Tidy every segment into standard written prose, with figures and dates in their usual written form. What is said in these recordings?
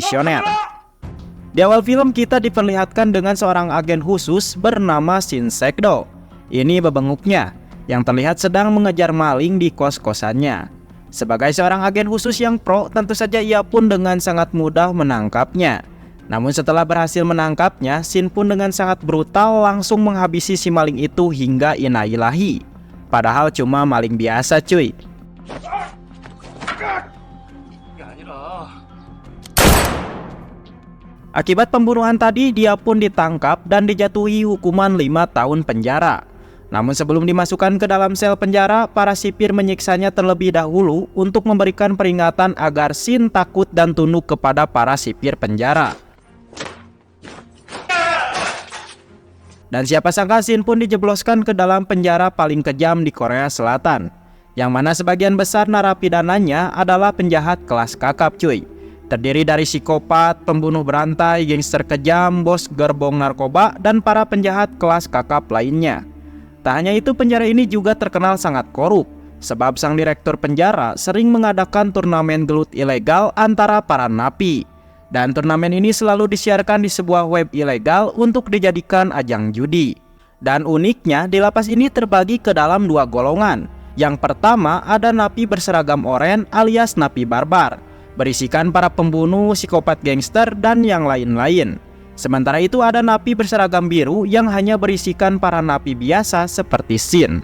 komisioner. Di awal film kita diperlihatkan dengan seorang agen khusus bernama Shin Sekdo. Ini bebenguknya yang terlihat sedang mengejar maling di kos-kosannya. Sebagai seorang agen khusus yang pro, tentu saja ia pun dengan sangat mudah menangkapnya. Namun setelah berhasil menangkapnya, Shin pun dengan sangat brutal langsung menghabisi si maling itu hingga inailahi. Padahal cuma maling biasa cuy. Akibat pembunuhan tadi, dia pun ditangkap dan dijatuhi hukuman 5 tahun penjara. Namun sebelum dimasukkan ke dalam sel penjara, para sipir menyiksanya terlebih dahulu untuk memberikan peringatan agar Shin takut dan tunduk kepada para sipir penjara. Dan siapa sangka Shin pun dijebloskan ke dalam penjara paling kejam di Korea Selatan, yang mana sebagian besar narapidananya adalah penjahat kelas kakap cuy. Terdiri dari psikopat, pembunuh berantai, gangster kejam, bos gerbong narkoba, dan para penjahat kelas kakap lainnya. Tak hanya itu, penjara ini juga terkenal sangat korup, sebab sang direktur penjara sering mengadakan turnamen gelut ilegal antara para napi. Dan turnamen ini selalu disiarkan di sebuah web ilegal untuk dijadikan ajang judi. Dan uniknya, di lapas ini terbagi ke dalam 2 golongan. Yang pertama ada napi berseragam oranye alias napi barbar, berisikan para pembunuh, psikopat gangster, dan yang lain-lain. Sementara itu ada napi berseragam biru yang hanya berisikan para napi biasa seperti Shin.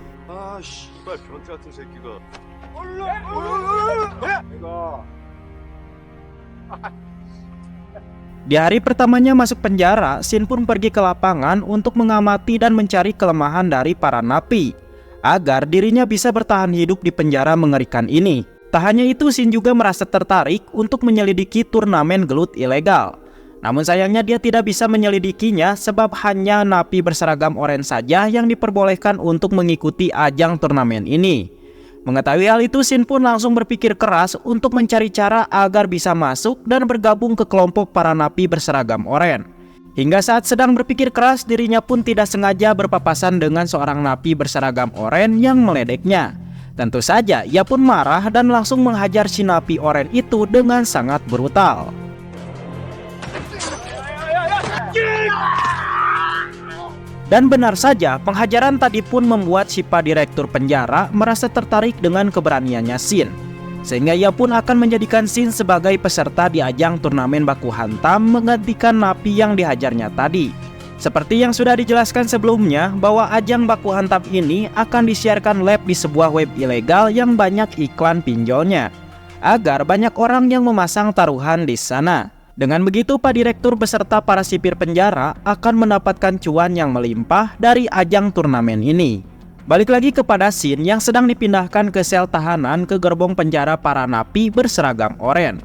Di hari pertamanya masuk penjara, Shin pun pergi ke lapangan untuk mengamati dan mencari kelemahan dari para napi, agar dirinya bisa bertahan hidup di penjara mengerikan ini. Tak hanya itu, Shin juga merasa tertarik untuk menyelidiki turnamen gelut ilegal. Namun sayangnya dia tidak bisa menyelidikinya sebab hanya napi berseragam oranye saja yang diperbolehkan untuk mengikuti ajang turnamen ini. Mengetahui hal itu, Shin pun langsung berpikir keras untuk mencari cara agar bisa masuk dan bergabung ke kelompok para napi berseragam oranye. Hingga saat sedang berpikir keras, dirinya pun tidak sengaja berpapasan dengan seorang napi berseragam oranye yang meledeknya. Tentu saja ia pun marah dan langsung menghajar si napi oranye itu dengan sangat brutal. Dan benar saja, penghajaran tadi pun membuat si Pak Direktur penjara merasa tertarik dengan keberaniannya Shin. Sehingga ia pun akan menjadikan Shin sebagai peserta di ajang turnamen baku hantam menggantikan napi yang dihajarnya tadi. Seperti yang sudah dijelaskan sebelumnya, bahwa ajang baku hantam ini akan disiarkan live di sebuah web ilegal yang banyak iklan pinjolnya, agar banyak orang yang memasang taruhan di sana. Dengan begitu, Pak Direktur beserta para sipir penjara akan mendapatkan cuan yang melimpah dari ajang turnamen ini. Balik lagi kepada Shin yang sedang dipindahkan ke sel tahanan ke gerbong penjara para napi berseragam oranye.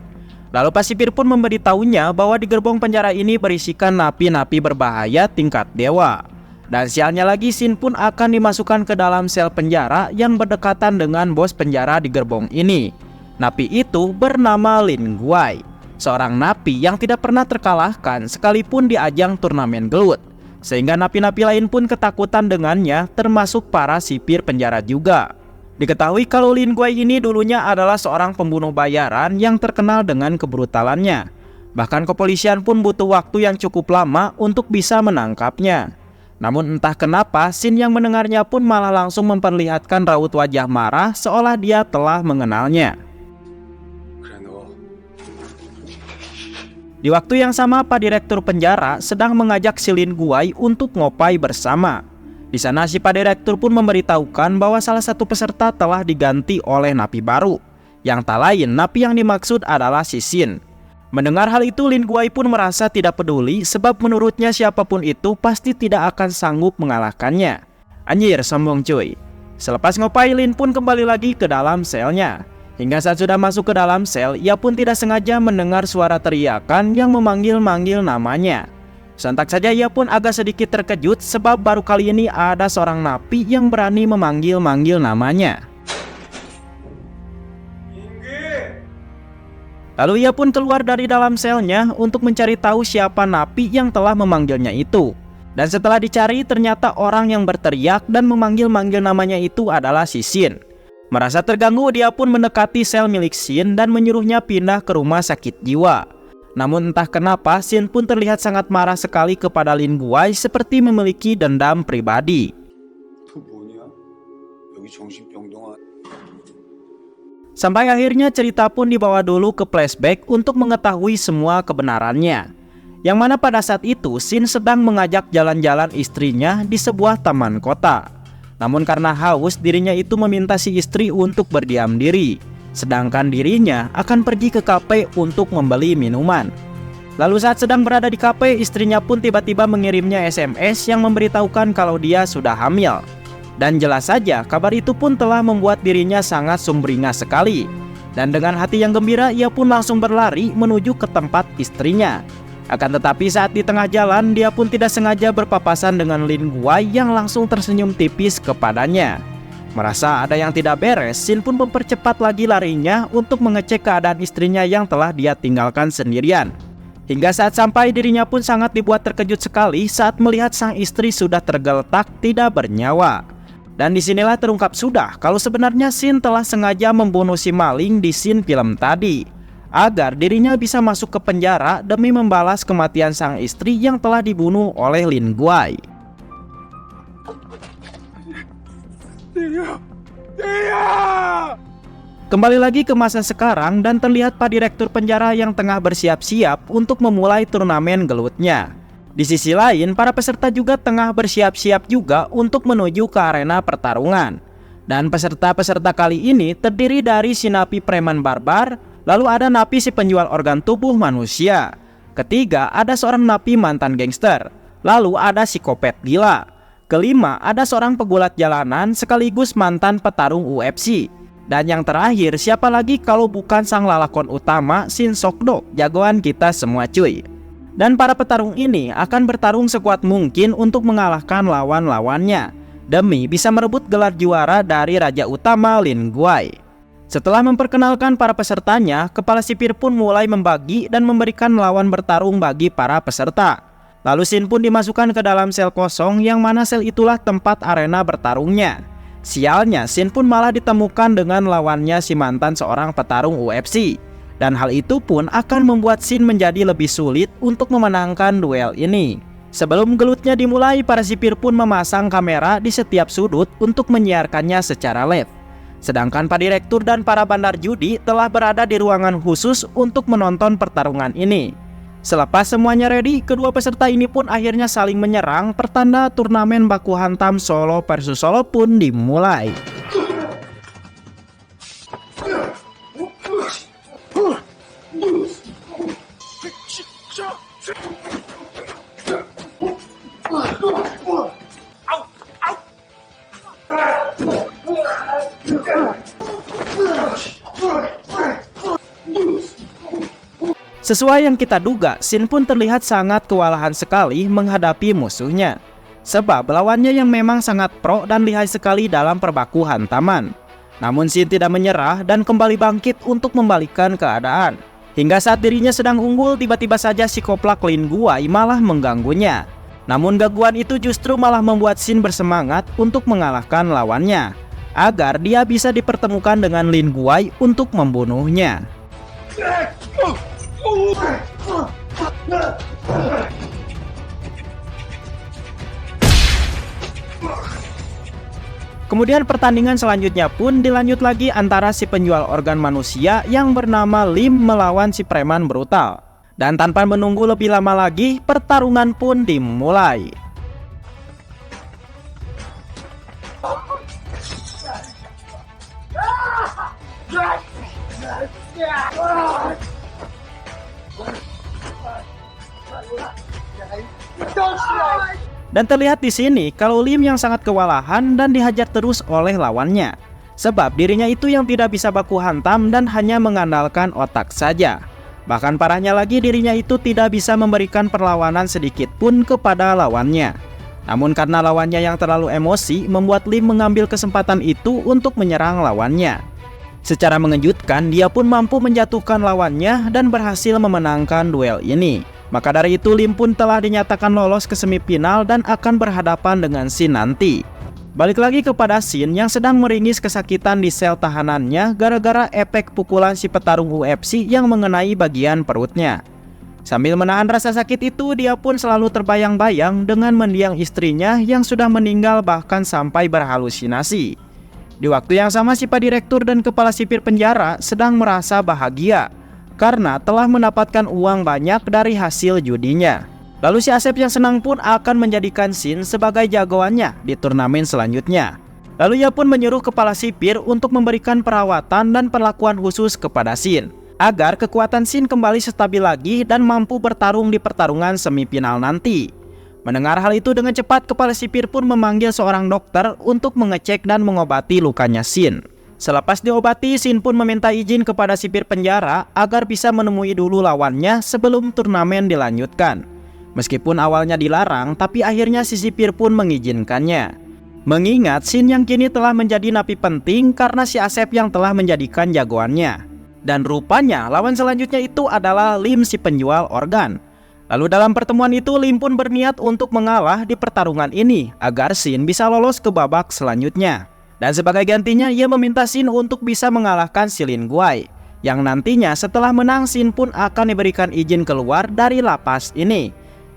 Lalu Pak Sipir pun memberitahunya bahwa di gerbong penjara ini berisikan napi-napi berbahaya tingkat dewa. Dan sialnya lagi, Shin pun akan dimasukkan ke dalam sel penjara yang berdekatan dengan bos penjara di gerbong ini. Napi itu bernama Lin Guai, seorang napi yang tidak pernah terkalahkan sekalipun di ajang turnamen gelut. Sehingga napi-napi lain pun ketakutan dengannya, termasuk para sipir penjara juga. Diketahui kalau Lin Guai ini dulunya adalah seorang pembunuh bayaran yang terkenal dengan kebrutalannya. Bahkan kepolisian pun butuh waktu yang cukup lama untuk bisa menangkapnya. Namun entah kenapa, Shin yang mendengarnya pun malah langsung memperlihatkan raut wajah marah seolah dia telah mengenalnya. Di waktu yang sama, Pak Direktur penjara sedang mengajak si Lin Guai untuk ngopai bersama. Di sana si Pak Direktur pun memberitahukan bahwa salah satu peserta telah diganti oleh napi baru, yang tak lain napi yang dimaksud adalah si Shin. Mendengar hal itu, Lin Guai pun merasa tidak peduli sebab menurutnya siapapun itu pasti tidak akan sanggup mengalahkannya. Anjir, sombong cuy. Selepas ngopai, Lin pun kembali lagi ke dalam selnya. Hingga saat sudah masuk ke dalam sel, ia pun tidak sengaja mendengar suara teriakan yang memanggil-manggil namanya. Sontak saja ia pun agak sedikit terkejut sebab baru kali ini ada seorang napi yang berani memanggil-manggil namanya. Lalu ia pun keluar dari dalam selnya untuk mencari tahu siapa napi yang telah memanggilnya itu. Dan setelah dicari, ternyata orang yang berteriak dan memanggil-manggil namanya itu adalah si Shin. Merasa terganggu, dia pun mendekati sel milik Shin dan menyuruhnya pindah ke rumah sakit jiwa. Namun entah kenapa Shin pun terlihat sangat marah sekali kepada Lin Guai seperti memiliki dendam pribadi. Sampai akhirnya cerita pun dibawa dulu ke flashback untuk mengetahui semua kebenarannya. Yang mana pada saat itu Shin sedang mengajak jalan-jalan istrinya di sebuah taman kota. Namun karena haus, dirinya itu meminta si istri untuk berdiam diri, sedangkan dirinya akan pergi ke kafe untuk membeli minuman. Lalu saat sedang berada di kafe, istrinya pun tiba-tiba mengirimnya SMS yang memberitahukan kalau dia sudah hamil. Dan jelas saja kabar itu pun telah membuat dirinya sangat sumringah sekali. Dan dengan hati yang gembira ia pun langsung berlari menuju ke tempat istrinya. Akan tetapi saat di tengah jalan dia pun tidak sengaja berpapasan dengan Lin Guai yang langsung tersenyum tipis kepadanya. Merasa ada yang tidak beres, Shin pun mempercepat lagi larinya untuk mengecek keadaan istrinya yang telah dia tinggalkan sendirian. Hingga saat sampai, dirinya pun sangat dibuat terkejut sekali saat melihat sang istri sudah tergeletak tidak bernyawa. Dan disinilah terungkap sudah kalau sebenarnya Shin telah sengaja membunuh si maling di scene film tadi, agar dirinya bisa masuk ke penjara demi membalas kematian sang istri yang telah dibunuh oleh Lin Guai. Kembali lagi ke masa sekarang dan terlihat Pak Direktur penjara yang tengah bersiap-siap untuk memulai turnamen gelutnya. Di sisi lain, para peserta juga tengah bersiap-siap juga untuk menuju ke arena pertarungan. Dan peserta-peserta kali ini terdiri dari si napi preman barbar, lalu ada napi si penjual organ tubuh manusia. Ketiga, ada seorang napi mantan gangster. Lalu ada psikopat gila. Kelima, ada seorang pegulat jalanan sekaligus mantan petarung UFC. Dan yang terakhir, siapa lagi kalau bukan sang lalakon utama Shin Sok-do, jagoan kita semua cuy. Dan para petarung ini akan bertarung sekuat mungkin untuk mengalahkan lawan-lawannya demi bisa merebut gelar juara dari raja utama Lin Guai. Setelah memperkenalkan para pesertanya, kepala sipir pun mulai membagi dan memberikan lawan bertarung bagi para peserta. Lalu Shin pun dimasukkan ke dalam sel kosong yang mana sel itulah tempat arena bertarungnya. Sialnya, Shin pun malah ditemukan dengan lawannya si mantan seorang petarung UFC. Dan hal itu pun akan membuat Shin menjadi lebih sulit untuk memenangkan duel ini. Sebelum gelutnya dimulai, para sipir pun memasang kamera di setiap sudut untuk menyiarkannya secara live. Sedangkan Pak Direktur dan para bandar judi telah berada di ruangan khusus untuk menonton pertarungan ini. Selepas semuanya ready, kedua peserta ini pun akhirnya saling menyerang, pertanda turnamen baku hantam Solo versus Solo pun dimulai. Sesuai yang kita duga, Shin pun terlihat sangat kewalahan sekali menghadapi musuhnya. Sebab lawannya yang memang sangat pro dan lihai sekali dalam perbaku hantaman. Namun Shin tidak menyerah dan kembali bangkit untuk membalikkan keadaan. Hingga saat dirinya sedang unggul, tiba-tiba saja si koplak Lin Guai malah mengganggunya. Namun gangguan itu justru malah membuat Shin bersemangat untuk mengalahkan lawannya, agar dia bisa dipertemukan dengan Lin Guai untuk membunuhnya. Kemudian pertandingan selanjutnya pun dilanjut lagi antara si penjual organ manusia yang bernama Lim melawan si preman brutal. Dan tanpa menunggu lebih lama lagi, pertarungan pun dimulai. Dan terlihat di sini kalau Lim yang sangat kewalahan dan dihajar terus oleh lawannya. Sebab dirinya itu yang tidak bisa baku hantam dan hanya mengandalkan otak saja. Bahkan parahnya lagi, dirinya itu tidak bisa memberikan perlawanan sedikit pun kepada lawannya. Namun karena lawannya yang terlalu emosi, membuat Lim mengambil kesempatan itu untuk menyerang lawannya. Secara mengejutkan, dia pun mampu menjatuhkan lawannya dan berhasil memenangkan duel ini. Maka dari itu Lim pun telah dinyatakan lolos ke semifinal dan akan berhadapan dengan Shin nanti. Balik lagi kepada Shin yang sedang meringis kesakitan di sel tahanannya gara-gara efek pukulan si petarung UFC yang mengenai bagian perutnya. Sambil menahan rasa sakit itu, dia pun selalu terbayang-bayang dengan mendiang istrinya yang sudah meninggal bahkan sampai berhalusinasi. Di waktu yang sama, si Pak Direktur dan kepala sipir penjara sedang merasa bahagia karena telah mendapatkan uang banyak dari hasil judinya. Lalu si Asep yang senang pun akan menjadikan Shin sebagai jagoannya di turnamen selanjutnya. Lalu ia pun menyuruh kepala sipir untuk memberikan perawatan dan perlakuan khusus kepada Shin agar kekuatan Shin kembali stabil lagi dan mampu bertarung di pertarungan semifinal nanti. Mendengar hal itu, dengan cepat kepala sipir pun memanggil seorang dokter untuk mengecek dan mengobati lukanya Shin. Selepas diobati, Shin pun meminta izin kepada sipir penjara agar bisa menemui dulu lawannya sebelum turnamen dilanjutkan. Meskipun awalnya dilarang, tapi akhirnya si sipir pun mengizinkannya. Mengingat Shin yang kini telah menjadi napi penting karena si Asep yang telah menjadikan jagoannya. Dan rupanya lawan selanjutnya itu adalah Lim, si penjual organ. Lalu dalam pertemuan itu, Lim pun berniat untuk mengalah di pertarungan ini agar Shin bisa lolos ke babak selanjutnya. Dan sebagai gantinya, ia meminta Shin untuk bisa mengalahkan si Lin Guai, yang nantinya setelah menang Shin pun akan diberikan izin keluar dari lapas ini.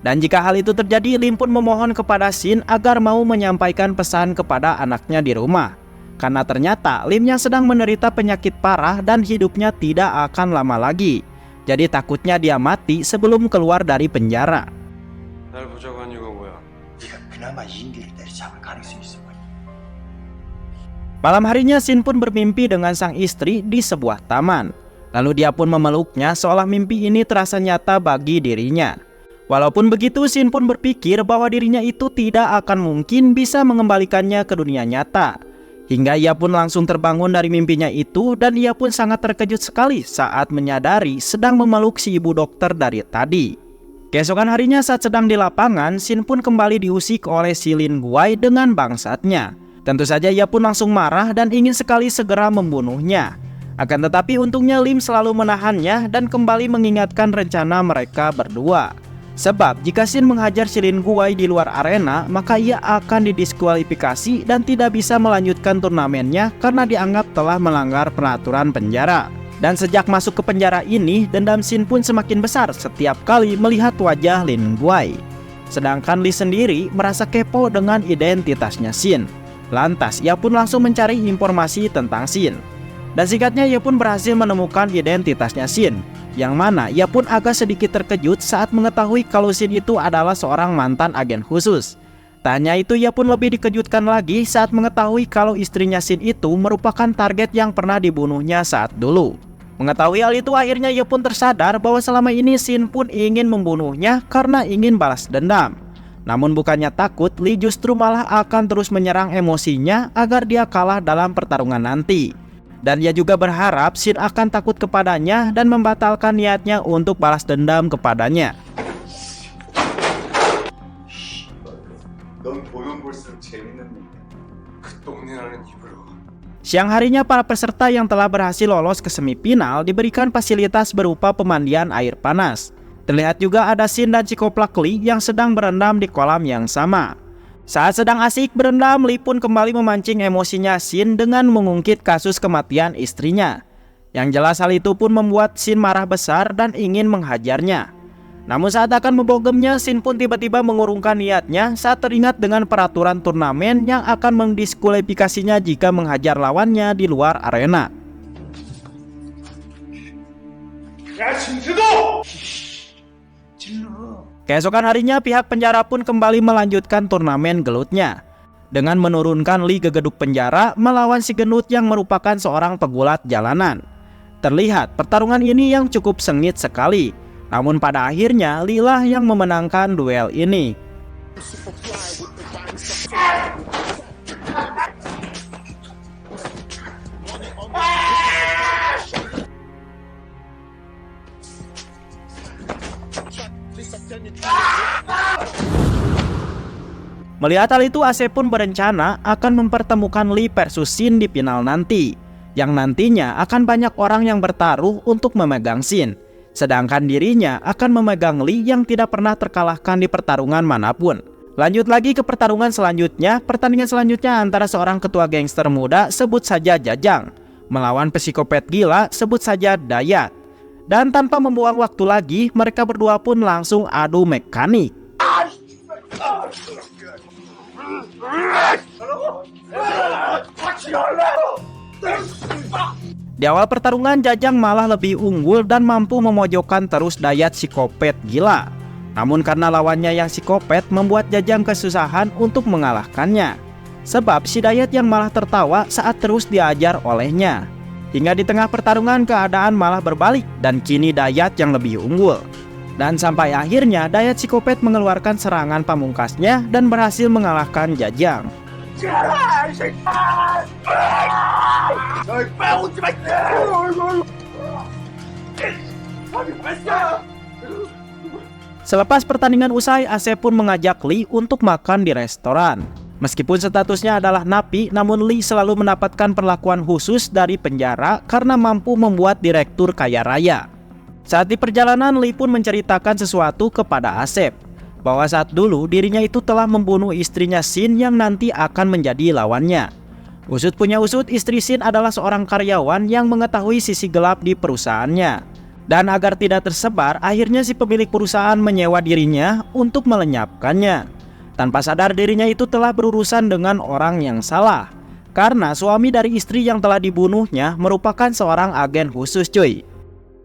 Dan jika hal itu terjadi, Lim pun memohon kepada Shin agar mau menyampaikan pesan kepada anaknya di rumah. Karena ternyata Lim yang sedang menderita penyakit parah dan hidupnya tidak akan lama lagi. Jadi takutnya dia mati sebelum keluar dari penjara. Malam harinya Shin pun bermimpi dengan sang istri di sebuah taman. Lalu dia pun memeluknya seolah mimpi ini terasa nyata bagi dirinya. Walaupun begitu, Shin pun berpikir bahwa dirinya itu tidak akan mungkin bisa mengembalikannya ke dunia nyata. Hingga ia pun langsung terbangun dari mimpinya itu dan ia pun sangat terkejut sekali saat menyadari sedang memeluk si ibu dokter dari tadi. Keesokan harinya saat sedang di lapangan, Shin pun kembali diusik oleh si Lin Guai dengan bangsatnya. Tentu saja ia pun langsung marah dan ingin sekali segera membunuhnya. Akan tetapi untungnya Lim selalu menahannya dan kembali mengingatkan rencana mereka berdua. Sebab jika Shin menghajar si Lin Guai di luar arena, maka ia akan didiskualifikasi dan tidak bisa melanjutkan turnamennya karena dianggap telah melanggar peraturan penjara. Dan sejak masuk ke penjara ini, dendam Shin pun semakin besar setiap kali melihat wajah Lin Guai. Sedangkan Lee sendiri merasa kepo dengan identitasnya Shin. Lantas ia pun langsung mencari informasi tentang Shin. Dan singkatnya ia pun berhasil menemukan identitasnya Shin, yang mana ia pun agak sedikit terkejut saat mengetahui kalau Shin itu adalah seorang mantan agen khusus. Tak hanya itu, ia pun lebih dikejutkan lagi saat mengetahui kalau istrinya Shin itu merupakan target yang pernah dibunuhnya saat dulu. Mengetahui hal itu, akhirnya ia pun tersadar bahwa selama ini Shin pun ingin membunuhnya karena ingin balas dendam. Namun bukannya takut, Lee justru malah akan terus menyerang emosinya agar dia kalah dalam pertarungan nanti. Dan ia juga berharap Shin akan takut kepadanya dan membatalkan niatnya untuk balas dendam kepadanya. Siang harinya para peserta yang telah berhasil lolos ke semifinal diberikan fasilitas berupa pemandian air panas. Terlihat juga ada Shin dan Cikoplak Lee yang sedang berendam di kolam yang sama. Saat sedang asik berendam, Lee pun kembali memancing emosinya Shin dengan mengungkit kasus kematian istrinya. Yang jelas hal itu pun membuat Shin marah besar dan ingin menghajarnya. Namun saat akan membogemnya, Shin pun tiba-tiba mengurungkan niatnya saat teringat dengan peraturan turnamen yang akan mendiskualifikasinya jika menghajar lawannya di luar arena. Keesokan harinya pihak penjara pun kembali melanjutkan turnamen gelutnya dengan menurunkan Lee ke gedung penjara melawan si gendut yang merupakan seorang pegulat jalanan. Terlihat pertarungan ini yang cukup sengit sekali, namun pada akhirnya Lee lah yang memenangkan duel ini. Melihat hal itu, Asep pun berencana akan mempertemukan Lee versus Shin di final nanti, yang nantinya akan banyak orang yang bertaruh untuk memegang Shin, sedangkan dirinya akan memegang Lee yang tidak pernah terkalahkan di pertarungan manapun. Lanjut lagi ke pertarungan selanjutnya. Pertandingan selanjutnya antara seorang ketua gangster muda sebut saja Jajang melawan psikopat gila sebut saja Dayat. Dan tanpa membuang waktu lagi, mereka berdua pun langsung adu mekanik. Di awal pertarungan, Jajang malah lebih unggul dan mampu memojokkan terus Dayat psikopat gila. Namun karena lawannya yang psikopat membuat Jajang kesusahan untuk mengalahkannya. Sebab si Dayat yang malah tertawa saat terus diajar olehnya. Hingga di tengah pertarungan keadaan malah berbalik dan kini Dayat yang lebih unggul. Dan sampai akhirnya Dayat psikopat mengeluarkan serangan pamungkasnya dan berhasil mengalahkan Jajang. Selepas pertandingan usai, Asep pun mengajak Lee untuk makan di restoran. Meskipun statusnya adalah napi, namun Lee selalu mendapatkan perlakuan khusus dari penjara karena mampu membuat direktur kaya raya. Saat di perjalanan, Lee pun menceritakan sesuatu kepada Asep, bahwa saat dulu dirinya itu telah membunuh istrinya Shin yang nanti akan menjadi lawannya. Usut punya usut, istri Shin adalah seorang karyawan yang mengetahui sisi gelap di perusahaannya. Dan agar tidak tersebar, akhirnya si pemilik perusahaan menyewa dirinya untuk melenyapkannya. Tanpa sadar dirinya itu telah berurusan dengan orang yang salah. Karena suami dari istri yang telah dibunuhnya merupakan seorang agen khusus cuy.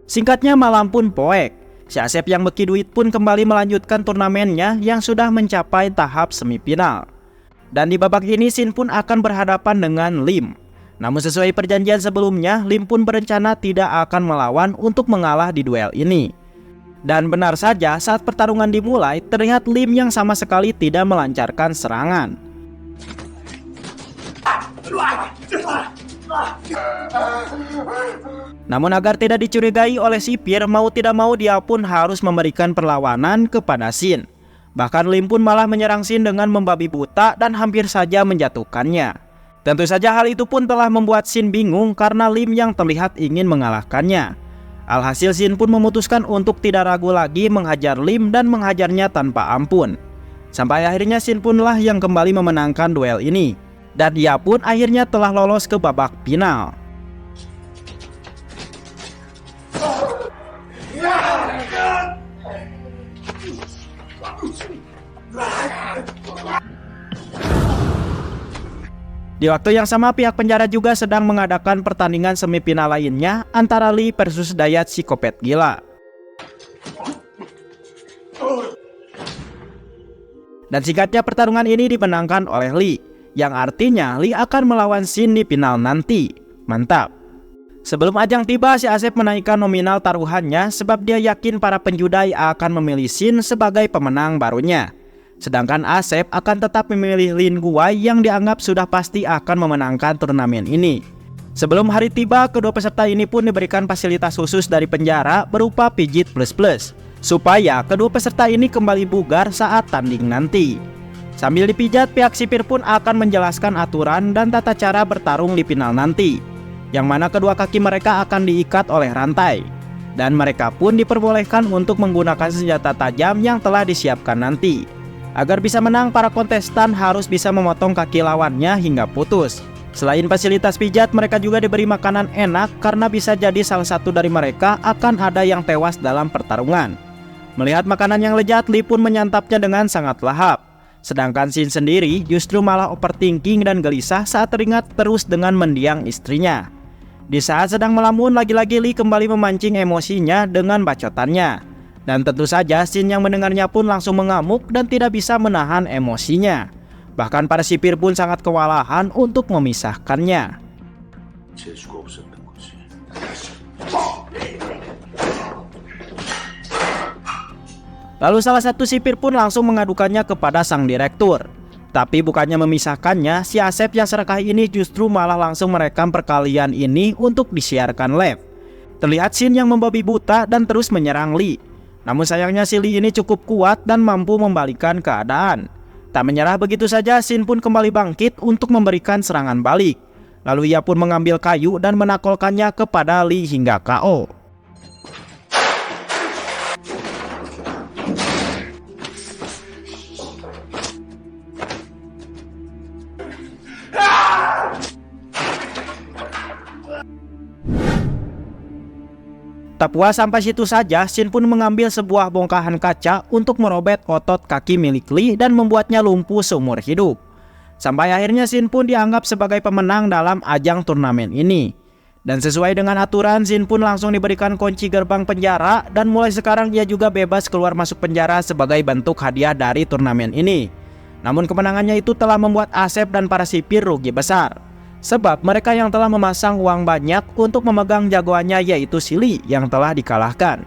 Singkatnya malam pun poek. Si Asep yang beki duit pun kembali melanjutkan turnamennya yang sudah mencapai tahap semifinal. Dan di babak ini Shin pun akan berhadapan dengan Lim. Namun sesuai perjanjian sebelumnya, Lim pun berencana tidak akan melawan untuk mengalah di duel ini. Dan benar saja, saat pertarungan dimulai, terlihat Lim yang sama sekali tidak melancarkan serangan. Namun agar tidak dicurigai oleh sipir, mau tidak mau dia pun harus memberikan perlawanan kepada Shin. Bahkan Lim pun malah menyerang Shin dengan membabi buta dan hampir saja menjatuhkannya. Tentu saja hal itu pun telah membuat Shin bingung karena Lim yang terlihat ingin mengalahkannya. Alhasil Shin pun memutuskan untuk tidak ragu lagi menghajar Lim dan menghajarnya tanpa ampun. Sampai akhirnya Shin punlah yang kembali memenangkan duel ini. Dan dia pun akhirnya telah lolos ke babak final. Di waktu yang sama, pihak penjara juga sedang mengadakan pertandingan semifinal lainnya antara Lee versus Dayat psikopat gila. Dan singkatnya pertarungan ini dimenangkan oleh Lee, yang artinya Lee akan melawan Shin di final nanti. Mantap. Sebelum ajang tiba, si Asep menaikkan nominal taruhannya sebab dia yakin para penjudai akan memilih Shin sebagai pemenang barunya. Sedangkan Asep akan tetap memilih Lin Guai yang dianggap sudah pasti akan memenangkan turnamen ini. Sebelum hari tiba, kedua peserta ini pun diberikan fasilitas khusus dari penjara berupa pijit plus-plus, supaya kedua peserta ini kembali bugar saat tanding nanti. Sambil dipijat, pihak sipir pun akan menjelaskan aturan dan tata cara bertarung di final nanti, yang mana kedua kaki mereka akan diikat oleh rantai. Dan mereka pun diperbolehkan untuk menggunakan senjata tajam yang telah disiapkan nanti. Agar bisa menang, para kontestan harus bisa memotong kaki lawannya hingga putus. Selain fasilitas pijat, mereka juga diberi makanan enak karena bisa jadi salah satu dari mereka akan ada yang tewas dalam pertarungan. Melihat makanan yang lezat, Lee pun menyantapnya dengan sangat lahap. Sedangkan Shin sendiri justru malah overthinking dan gelisah saat teringat terus dengan mendiang istrinya. Di saat sedang melamun, lagi-lagi Lee kembali memancing emosinya dengan bacotannya. Dan tentu saja Shin yang mendengarnya pun langsung mengamuk dan tidak bisa menahan emosinya. Bahkan para sipir pun sangat kewalahan untuk memisahkannya. Lalu salah satu sipir pun langsung mengadukannya kepada sang direktur. Tapi bukannya memisahkannya, si Asep yang serakah ini justru malah langsung merekam perkalian ini untuk disiarkan live. Terlihat Shin yang membabi buta dan terus menyerang Lee. Namun sayangnya si Lee ini cukup kuat dan mampu membalikkan keadaan. Tak menyerah begitu saja, Shin pun kembali bangkit untuk memberikan serangan balik. Lalu ia pun mengambil kayu dan menakolkannya kepada Lee hingga KO. Tak puas sampai situ saja, Shin pun mengambil sebuah bongkahan kaca untuk merobek otot kaki milik Lee dan membuatnya lumpuh seumur hidup. Sampai akhirnya Shin pun dianggap sebagai pemenang dalam ajang turnamen ini. Dan sesuai dengan aturan, Shin pun langsung diberikan kunci gerbang penjara dan mulai sekarang ia juga bebas keluar masuk penjara sebagai bentuk hadiah dari turnamen ini. Namun kemenangannya itu telah membuat Asep dan para sipir rugi besar. Sebab mereka yang telah memasang uang banyak untuk memegang jagoannya yaitu si Lee yang telah dikalahkan.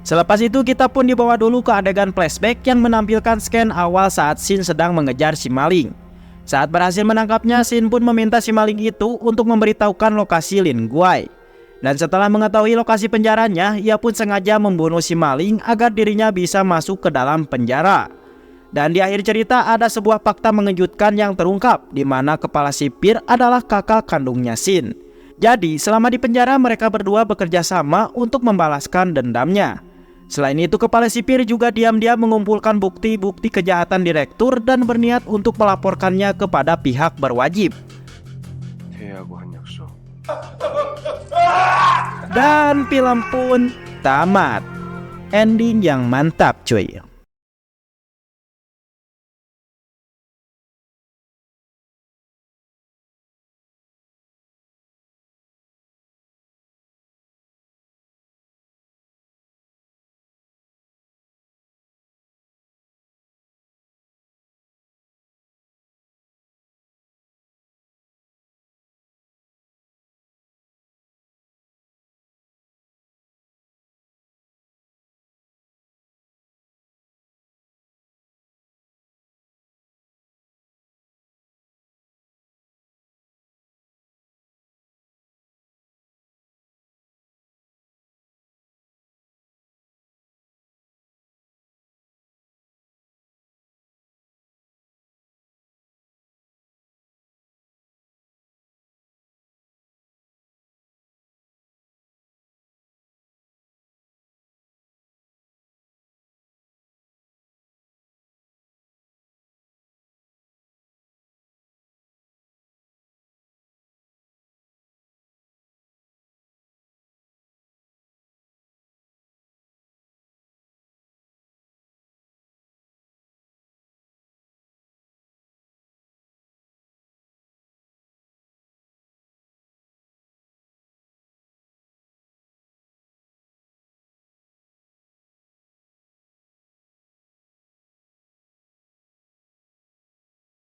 Selepas itu kita pun dibawa dulu ke adegan flashback yang menampilkan scan awal saat Shin sedang mengejar si maling. Saat berhasil menangkapnya, Shin pun meminta si maling itu untuk memberitahukan lokasi Lin Guai. Dan setelah mengetahui lokasi penjaranya, ia pun sengaja membunuh si maling agar dirinya bisa masuk ke dalam penjara. Dan di akhir cerita ada sebuah fakta mengejutkan yang terungkap, di mana kepala sipir adalah kakak kandungnya Shin. Jadi selama di penjara mereka berdua bekerja sama untuk membalaskan dendamnya. Selain itu kepala sipir juga diam-diam mengumpulkan bukti-bukti kejahatan direktur dan berniat untuk melaporkannya kepada pihak berwajib. Dan film pun tamat. Ending yang mantap cuy.